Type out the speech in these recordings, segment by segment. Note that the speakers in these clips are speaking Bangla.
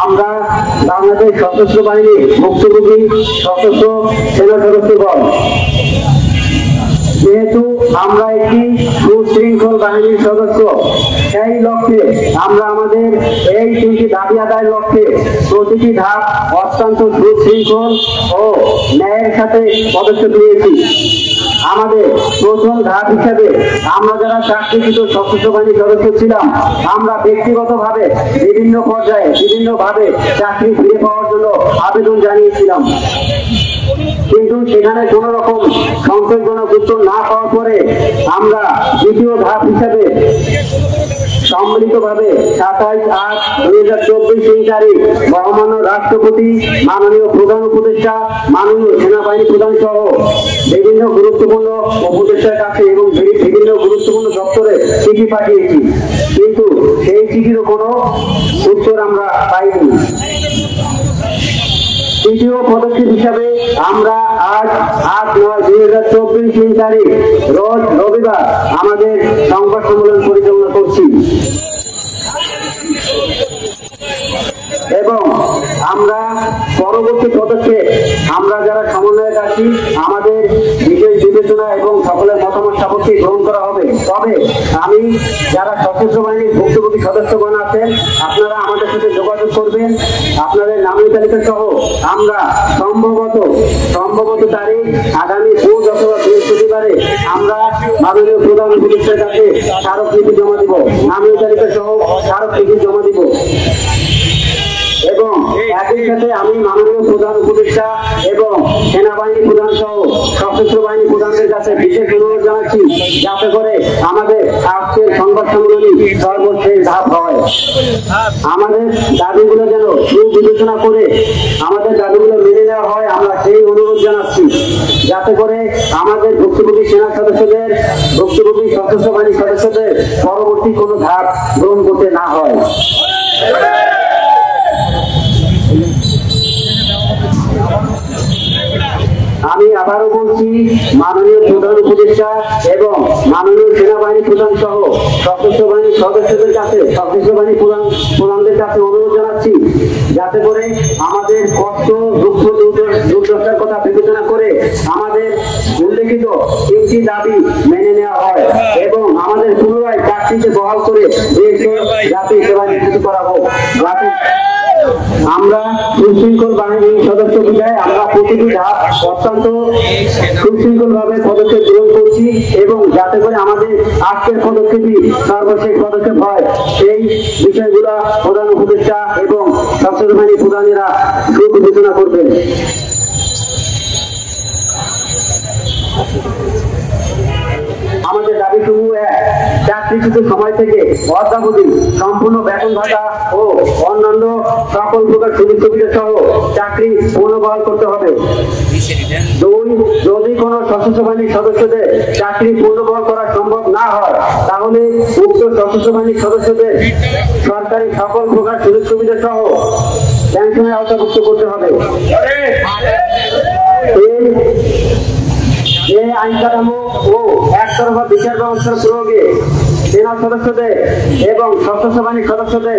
আমরা বাংলাদেশ সশস্ত্র বাহিনী ভুক্তভোগী সশস্ত্র সেনা সদস্যগণ, যেহেতু আমরা একটি সুশৃঙ্খল বাহিনীর সদস্য, সেই লক্ষ্যে আমরা আমাদের এই 3টি দাবি আদায়ের লক্ষ্যে প্রতিটি ধাপ অত্যন্ত সুশৃঙ্খল ও ন্যায়ের সাথে পদক্ষেপ নিয়েছি। আমাদের প্রথম ধাপ হিসেবে আমরা যারা চাকরিচ্যুত সশস্ত্র বাহিনীর সদস্য ছিলাম, আমরা ব্যক্তিগতভাবে বিভিন্ন পর্যায়ে বিভিন্নভাবে চাকরি ফিরে পাওয়ার জন্য আবেদন জানিয়েছিলাম, কিন্তু সেখানে কোন রকম সন্তোষজনক উত্তর না পাওয়ার পরে আমরা দ্বিতীয় ধাপ হিসেবে সম্মিলিতভাবে 27/8/2024 তারিখ মহামান্য রাষ্ট্রপতি, মাননীয় প্রধান উপদেষ্টা, মাননীয় সেনাবাহিনী প্রধান সহ বিভিন্ন গুরুত্বপূর্ণ উপদেষ্টার কাছে এবং বিভিন্ন গুরুত্বপূর্ণ দপ্তরে চিঠি পাঠিয়েছি, কিন্তু সেই চিঠিরও কোনো উত্তর আমরা পাইনি। তৃতীয় পদক্ষেপ হিসাবে আমরা আজ 8/9/2024 তারিখ রোজ রবিবার আমাদের সংবাদ সম্মেলন পরিচালনা করছি এবং আমরা পরবর্তী পদক্ষেপ আমরা যারা সমন্বয়ক আছি আমাদের বিশেষ বিবেচনা এবং সকলের মতামত সাপেক্ষে গ্রহণ করা হবে। তবে আমি যারা সশস্ত্র বাহিনীর ভুক্তভোগী সদস্যগণ আছেন, আপনারা আমাদের সাথে যোগাযোগ করবেন, আপনাদের নামের তালিকা সহ আমরা সম্ভবত তারিখ আগামী বুধ অথবা বৃহস্পতিবারে আমরা মাননীয় প্রধান উপদেষ্টার কাছে স্মারকলিপি জমা দিব, নামের তালিকা সহ স্মারকলিপি জমা দিব এবং একই সাথে আমি মাননীয় প্রধান উপদেষ্টা এবং সেনাবাহিনী প্রধান সহ সশস্ত্র বাহিনী প্রধানদের কাছে বিশেষ অনুরোধ জানাচ্ছি, যাতে করে আমাদের আজকের সংবাদ সম্মেলনী সর্বশেষ ধাপ হয়। আমাদের দাবিগুলো যেন সুবিবেচনা করে আমাদের দাবিগুলো মেনে নেওয়া হয়, আমরা সেই অনুরোধ জানাচ্ছি, যাতে করে আমাদের ভুক্তভোগী সেনা সদস্যদের, ভুক্তভোগী সশস্ত্র বাহিনী সদস্যদের পরবর্তী কোনো ধাপ গ্রহণ করতে না হয়। আমি আবারও বলছি, মাননীয় প্রধান উপদেষ্টা এবং মাননীয় সেনাবাহিনী প্রধান সহ সশস্ত্র বাহিনীর সদস্যদের কাছে, সশস্ত্র বাহিনী প্রধানদের কাছে অনুরোধ জানাচ্ছি, যাতে করে আমাদের কষ্ট, দুঃখ, দুর্দশার কথা বিবেচনা করে আমাদের উল্লেখিত 3টি দাবি মেনে নেওয়া হয় এবং আমাদের পুনরায় চাকরিতে বহাল করে দেশের জাতীয় সেবা নিশ্চিত করা হোক। আমরা সুশৃঙ্খল বাহিনীর সদস্য বিধায় আমরা প্রতিটি ধাপ অত্যন্ত সুশৃঙ্খল ভাবে পদক্ষেপ গ্রহণ করছি এবং যাতে করে আমাদের আজকের পদক্ষেপই সর্বশেষ পদক্ষেপ হয়, সেই বিষয়গুলো প্রধান উপদেষ্টা এবং সশস্ত্র বাহিনী প্রধানেরা সুবিবেচনা করবেন। আমাদের দাবি সমূহ: 1, চাকরিচ্যুত সময় থেকে অদ্যাবধি সম্পূর্ণ বেতন ভাতা ও অন্যান্য সকল প্রকার সুযোগ সুবিধা সহ চাকরি পুনর্বহাল করতে হবে। 2, যদি কোনো সশস্ত্র বাহিনীর সদস্যদের চাকরি পুনর্বহাল করা সম্ভব না হয়, তাহলে উক্ত সশস্ত্র বাহিনীর সদস্যদের সরকারি সকল প্রকার সুযোগ সুবিধা সহ পেনশনের আওতাভুক্ত করতে হবে। এই আইন কাঠামো ও একতরফা বিচার ব্যবস্থার প্রয়োগে সেনা সদস্যদের এবং সশস্ত্র বাহিনীর সদস্যদের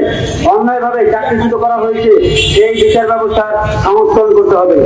অন্যায়ভাবে চাকরিচ্যুত করা হয়েছে, সেই বিচার ব্যবস্থার সংস্করণ করতে হবে।